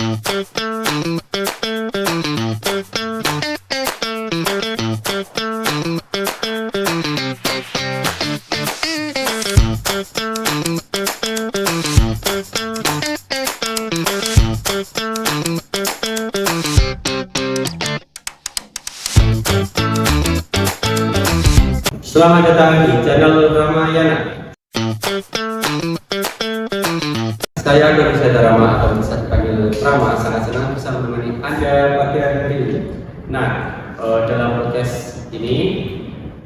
Selamat datang di channel Ramayana. Saya Agus Rama atau bisa dipanggil Rama, sangat senang bisa menemani Anda pada hari ini. Nah, dalam podcast ini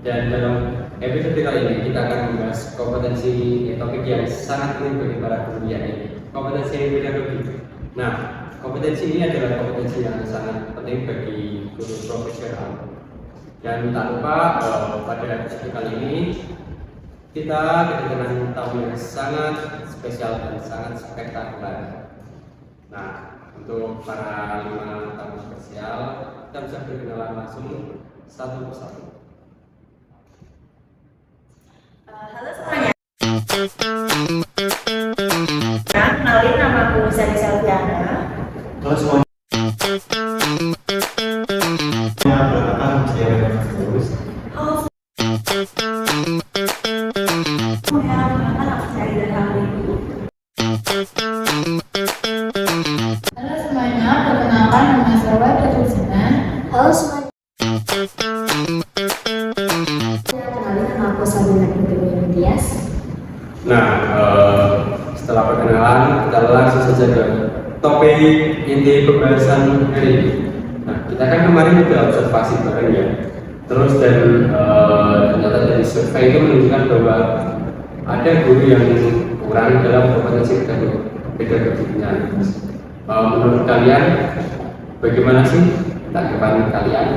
dan dalam episode kali ini kita akan membahas kompetensi topik yang sangat penting bagi para guru, yakni kompetensi pedagogi. Nah, kompetensi ini adalah kompetensi yang sangat penting bagi guru profesional. Dan tak lupa pada episode kali ini kita kedatangan tamu yang sangat spesial dan sangat spektakuler. Nah, untuk para 5 tamu spesial kita bisa berkenalan langsung satu persatu. Halo semuanya. Kenalin, nama aku Sari Selviana. Halo semuanya. Halo semuanya, perkenalkan nama saya Datusina. Halo semuanya. Kenalin, nama aku Sabina Putri Dias. Nah, setelah perkenalan kita langsung saja ke topik inti pembahasan hari ini. Nah, kita kan kemarin sudah observasi bareng ya. Terus dan ternyata dari survei itu menunjukkan bahwa ada guru yang kurang dalam kompetensi pedagoginya. Menurut kalian bagaimana sih tanggapan kalian?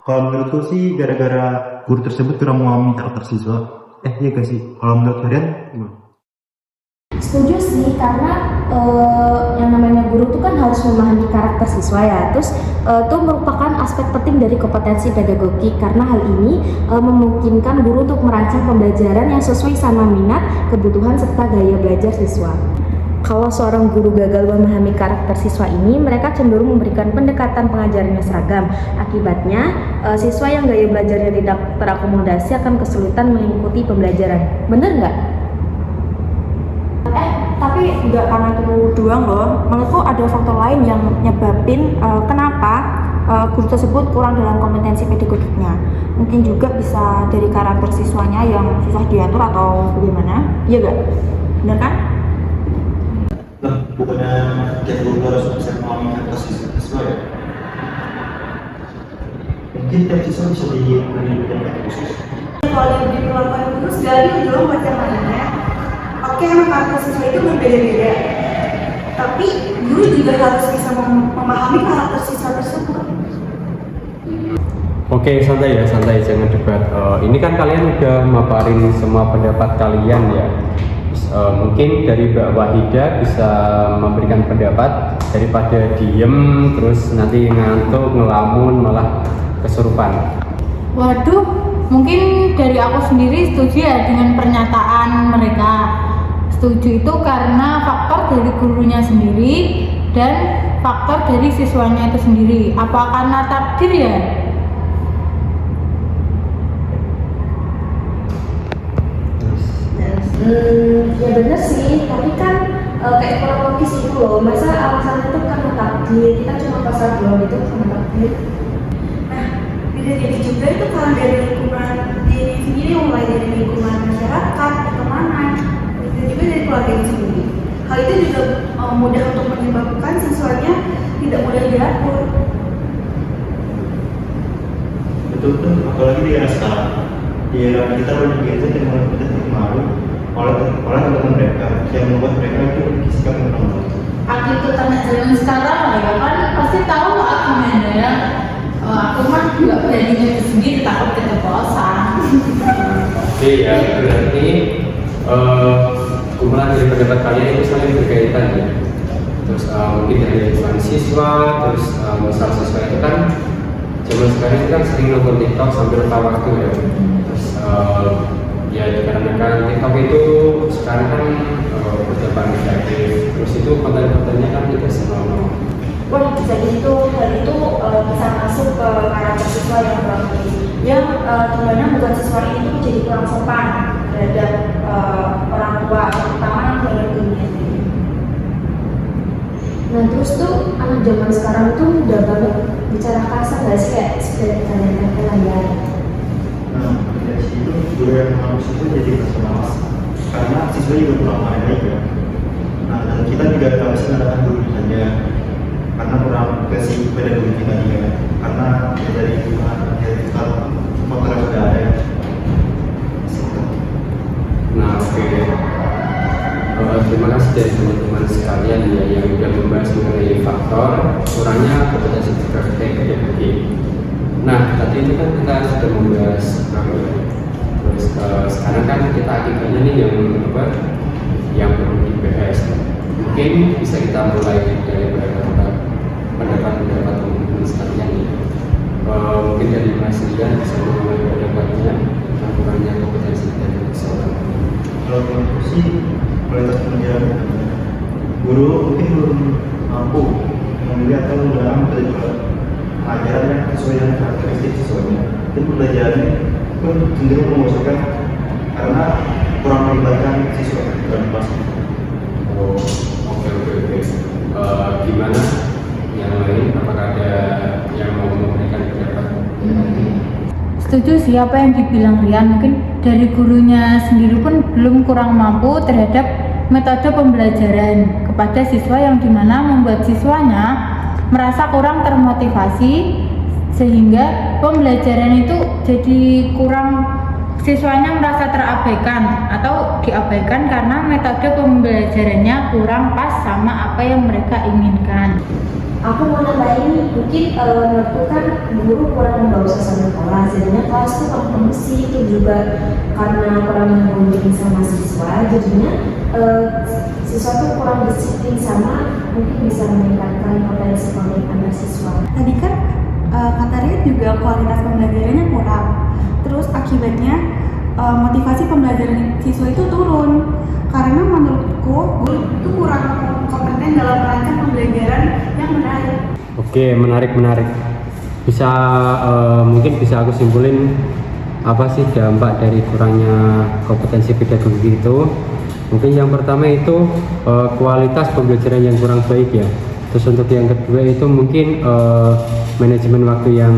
Kalau menurutku sih gara-gara guru tersebut kurang memahami karakter siswa. Iya gak sih? Kalau menurut kalian gimana? Setuju sih, karena yang namanya guru itu kan harus memahami karakter siswa ya. Terus itu merupakan aspek penting dari kompetensi pedagogi, karena hal ini memungkinkan guru untuk merancang pembelajaran yang sesuai sama minat, kebutuhan, serta gaya belajar siswa. Kalau seorang guru gagal memahami karakter siswa ini, mereka cenderung memberikan pendekatan pengajarannya seragam. Akibatnya, siswa yang gaya belajarnya tidak terakomodasi akan kesulitan mengikuti pembelajaran. Bener nggak? Tapi nggak karena itu doang loh. Menurutku ada faktor lain yang nyebabin kenapa guru tersebut kurang dalam kompetensi pedagogiknya. Mungkin juga bisa dari karakter siswanya yang susah diatur atau bagaimana. Iya nggak? Bener kan? Nah, bukannya tiap guru harus bisa memahami karakter siswa ya? Mungkin tiap siswa bisa diberi pendidikan khusus. Kalau yang diperlakukan guru sekali dulu macam mana? Oke, karakter siswa itu berbeda-beda. Tapi guru juga harus bisa memahami karakter siswa tersebut. Oke, santai ya, santai, jangan debat. Ini kan kalian udah maparin semua pendapat kalian ya. Mungkin dari Mbak Wahida bisa memberikan pendapat daripada diem terus nanti ngantuk, ngelamun, malah kesurupan. Waduh, mungkin dari aku sendiri setuju ya dengan pernyataan mereka. Setuju itu karena faktor dari gurunya sendiri dan faktor dari siswanya itu sendiri. Apa karena takdir ya? Ya bener sih, tapi kan kayak kurang logis itu loh. Masa alasan itu karena takdir, kita cuma pasal doang itu karena takdir. Nah, bisa jadi juga itu karena dari lingkungan diri sendiri, mulai dari lingkungan masyarakat, pertemanan, bisa juga dari keluarga sendiri. Hal itu juga mudah untuk menyebabkan siswanya tidak mudah diatur. Betul tuh, apalagi di era sekarang. Di era kita banyak gadget yang mulai terpengaruh oleh teman-teman mereka yang membuat mereka itu sikap menonton. Aku itu tanya zaman sekarang ya kan pasti tahu aku gimana ya. Aku mah nggak berani nyari sendiri, takut keceplosan. Oke ya, berarti kumpulan dari pendapat kalian itu saling berkaitan ya. Terus mungkin dari lingkungan siswa, terus misal siswa itu kan zaman sekarang itu kan sering nonton TikTok sambil lupa waktu ya. Terus ya dikarenakan TikTok itu sekarang kan berdampak negatif, terus itu konten-kontennya kan tidak senonoh. bisa jadi hal itu bisa masuk ke karakter siswa yang kurang baik, yang dimana membuat siswa ini tuh jadi kurang sopan terhadap orang tua, terutama terhadap gurunya sendiri. Nah terus tuh anak zaman sekarang tuh udah banget bicara kasar gak sih, kayak seperti kita lihat layar. Nah, dari situ guru yang harus itu jadi personal karena siswa juga kurang pandai ya. Nah, dan kita juga nggak bisa mengatakan guru saja karena kurang kasih pedagogi kita juga karena dari faktor yang sudah ada. Nah, oke. Terima kasih dari teman-teman sekalian ya yang sudah membahas mengenai faktor kurangnya kompetensi pedagogi. Nah, tadi itu kan kita sudah membahas terus sekarang kan kita akibatnya nih yang perlu dibahas. Mungkin bisa kita mulai dari pendapat teman-teman sekalian nih. Mungkin dari Mas Rian bisa mulai pendapatnya tentang kurangnya kompetensi pedagogi seorang. Kalau menurutku sih kualitas pengajaran guru mungkin belum mampu memilih atau mendalam pelajaran yang sesuai dengan karakteristik siswanya. Dan pembelajarannya pun cenderung membosankan karena kurang melibatkan siswa dalam kelas. Oh, oke. Gimana yang lain? Apakah ada yang mau memberikan pendapat? Setuju sih apa yang dibilang Rian, mungkin dari gurunya sendiri pun belum kurang mampu terhadap metode pembelajaran kepada siswa, yang dimana membuat siswanya merasa kurang termotivasi sehingga pembelajaran itu jadi kurang, siswanya merasa terabaikan atau diabaikan karena metode pembelajarannya kurang pas sama apa yang mereka inginkan. Aku mau nambahin, mungkin menurutku kan guru kurang membawa suasana kelas, jadinya kelas tuh kompetisi itu juga karena kurang nyambung sama siswa, jadinya siswa tuh kurang disiplin sama mungkin bisa meningkatkan potensi konflik siswa. Tadi kan kata Ria juga kualitas pembelajarannya kurang, terus akibatnya motivasi pembelajaran siswa itu turun karena menurutku guru itu kurang kompeten dalam merancang pembelajaran yang menarik. Oke, menarik. Bisa mungkin bisa aku simpulin apa sih dampak dari kurangnya kompetensi pedagogi itu? Mungkin yang pertama itu kualitas pembelajaran yang kurang baik ya. Terus untuk yang kedua itu mungkin manajemen waktu yang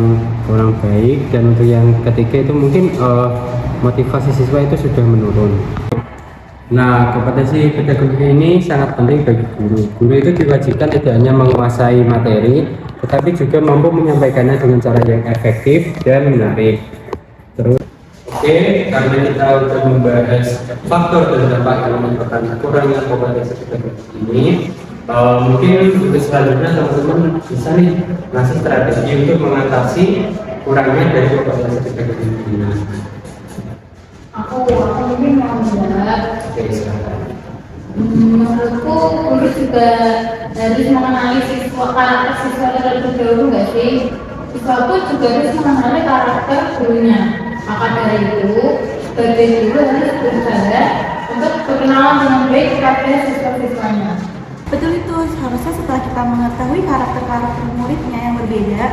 kurang baik, dan untuk yang ketiga itu mungkin motivasi siswa itu sudah menurun. Nah, kompetensi pedagogi ini sangat penting bagi guru. Guru itu diwajibkan tidak hanya menguasai materi, tetapi juga mampu menyampaikannya dengan cara yang efektif dan menarik. Terus, oke, karena kita sudah membahas faktor dan dampak yang menyebabkan kurangnya kompetensi pedagogi ini, mungkin untuk selanjutnya teman-teman bisa nih ngasih strategi untuk mengatasi kurangnya dari kompetensi pedagogi ini. Aku mungkin mau menjawab. Oke, silakan. Menurutku guru juga harus mengenali karakter siswa terlebih dahulu, nggak sih? Siswa pun juga harus mengenali karakter gurunya. Maka dari itu, sebagai guru harus berusaha untuk berkenalan dengan baik kepada siswa-siswanya. Betul itu, harusnya setelah kita mengetahui karakter muridnya yang berbeda,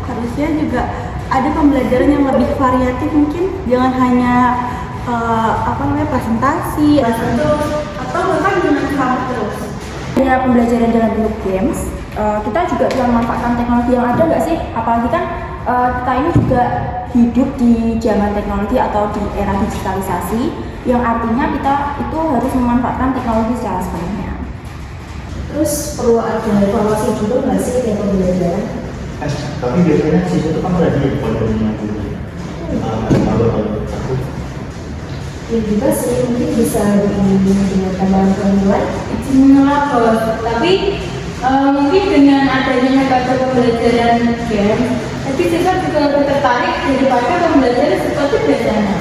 harusnya juga ada pembelajaran yang lebih variatif, mungkin jangan hanya presentasi atau bahkan dengan sama terus. Ya, pembelajaran dalam bentuk games, kita juga bisa memanfaatkan teknologi yang ada nggak sih? Apalagi kan kita ini juga hidup di zaman teknologi atau di era digitalisasi, yang artinya kita itu harus memanfaatkan teknologi secara sepenuhnya. Terus perlu ada evaluasi juga nggak sih dari pembelajaran? Tapi biasanya siswa itu kan udah di kalau Ya juga sih, mungkin bisa dengan tambahan penilai. Tapi mungkin dengan adanya metode pembelajaran game, jadi siswa juga lebih tertarik daripada pembelajaran seperti biasanya.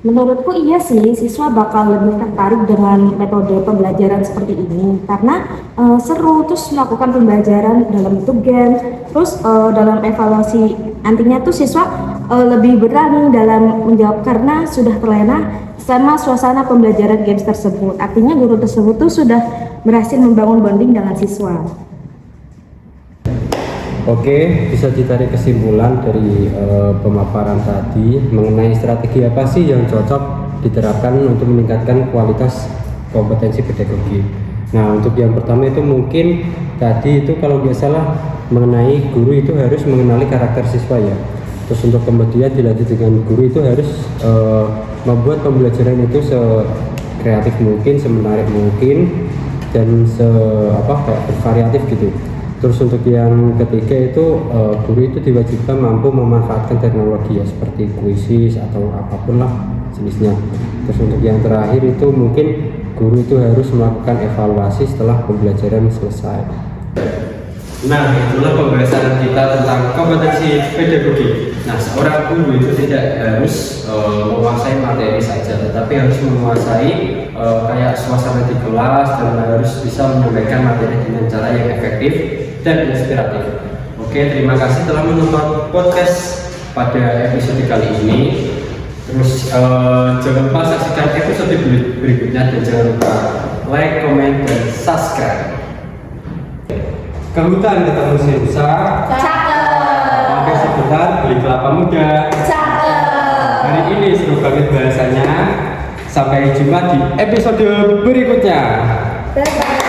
Menurutku iya sih, siswa bakal lebih tertarik dengan metode pembelajaran seperti ini karena seru, terus melakukan pembelajaran dalam bentuk game, terus dalam evaluasi nantinya tuh siswa lebih berani dalam menjawab karena sudah terlena sama suasana pembelajaran games tersebut. Artinya guru tersebut tuh sudah berhasil membangun bonding dengan siswa. Oke, bisa ditarik kesimpulan dari pemaparan tadi mengenai strategi apa sih yang cocok diterapkan untuk meningkatkan kualitas kompetensi pedagogi. Nah, untuk yang pertama itu mungkin tadi itu kalau nggak salah mengenai guru itu harus mengenali karakter siswa ya. Terus untuk kemudian dilanjut dengan guru itu harus membuat pembelajaran itu sekreatif mungkin, semenarik mungkin, dan variatif gitu. Terus untuk yang ketiga itu guru itu diwajibkan mampu memanfaatkan teknologi ya seperti kuisis atau apapun lah jenisnya. Terus untuk yang terakhir itu mungkin guru itu harus melakukan evaluasi setelah pembelajaran selesai. Nah, itulah pembahasan kita tentang kompetensi pedagogi. Nah, seorang guru itu tidak harus menguasai materi saja, tetapi harus menguasai kayak suasana di kelas dan harus bisa menyampaikan materi dengan cara yang efektif dan inspiratif. Oke, terima kasih telah menonton podcast pada episode kali ini. Terus jangan lupa saksikan episode berikutnya dan jangan lupa like, comment, dan subscribe. Ke hutan ketemu si rusa. Cakep. Pakai sebentar beli kelapa muda. Cakep. Hari ini seru banget bahasanya. Sampai jumpa di episode berikutnya. Dadah.